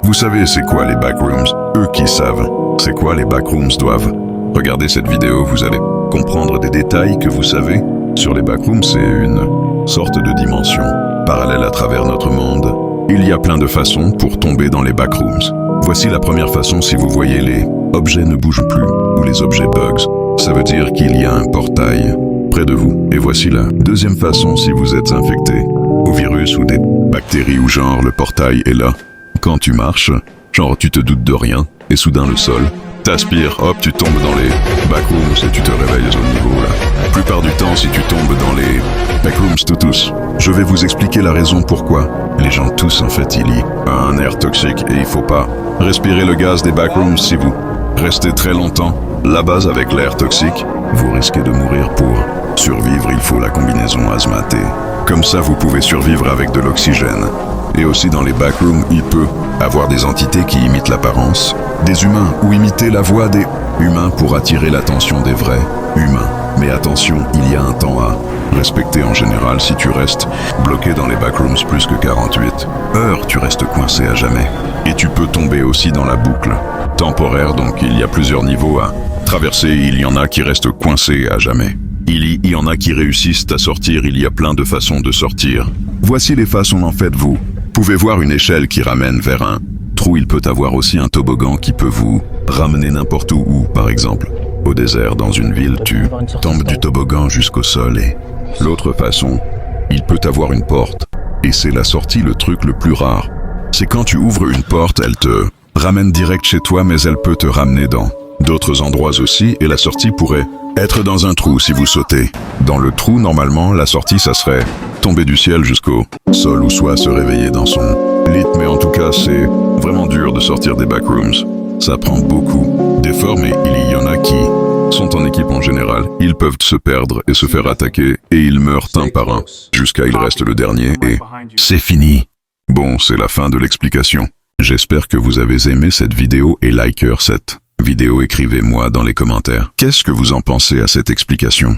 Vous savez c'est quoi les backrooms? Eux qui savent c'est quoi les backrooms doivent. Regardez cette vidéo, vous allez comprendre des détails que vous savez. Sur les backrooms, c'est une sorte de dimension parallèle à travers notre monde. Il y a plein de façons pour tomber dans les backrooms. Voici la première façon. Si vous voyez les objets ne bougent plus ou les objets bugs, ça veut dire qu'il y a un portail près de vous. Et voici la deuxième façon. Si vous êtes infecté au virus ou des bactéries ou genre le portail est là. Quand tu marches, genre tu te doutes de rien et soudain le sol t'aspire, hop, tu tombes dans les backrooms et tu te réveilles au niveau là. La plupart du temps, si tu tombes dans les backrooms tous, je vais vous expliquer la raison pourquoi. Les gens tous, en fait, il y a un air toxique et il faut pas respirer le gaz des backrooms. Si vous restez très longtemps là-bas avec l'air toxique, vous risquez de mourir. Pour survivre, il faut la combinaison hazmat. Comme ça, vous pouvez survivre avec de l'oxygène. Et aussi dans les backrooms, il peut avoir des entités qui imitent l'apparence des humains ou imiter la voix des humains pour attirer l'attention des vrais humains. Mais attention, il y a un temps à respecter en général. Si tu restes bloqué dans les backrooms plus que 48 heures, tu restes coincé à jamais. Et tu peux tomber aussi dans la boucle temporaire, donc il y a plusieurs niveaux à traverser. Il y en a qui restent coincés à jamais. Il y en a qui réussissent à sortir. Il y a plein de façons de sortir. Voici les façons en fait. Vous pouvez voir une échelle qui ramène vers un trou. Il peut avoir aussi un toboggan qui peut vous ramener n'importe où. Par exemple, au désert, dans une ville, tu tombes du toboggan jusqu'au sol. Et l'autre façon, il peut avoir une porte. Et c'est la sortie, le truc le plus rare. C'est quand tu ouvres une porte, elle te ramène direct chez toi, mais elle peut te ramener dans d'autres endroits aussi. Et la sortie pourrait être dans un trou. Si vous sautez dans le trou, normalement, la sortie, ça serait tomber du ciel jusqu'au sol ou soit se réveiller dans son lit. Mais en tout cas, c'est vraiment dur de sortir des backrooms. Ça prend beaucoup d'efforts, mais il y en a qui sont en équipe en général. Ils peuvent se perdre et se faire attaquer et ils meurent un par un jusqu'à il reste le dernier et c'est fini. Bon, c'est la fin de l'explication. J'espère que vous avez aimé cette vidéo et likez cette vidéo. Écrivez-moi dans les commentaires. Qu'est-ce que vous en pensez à cette explication?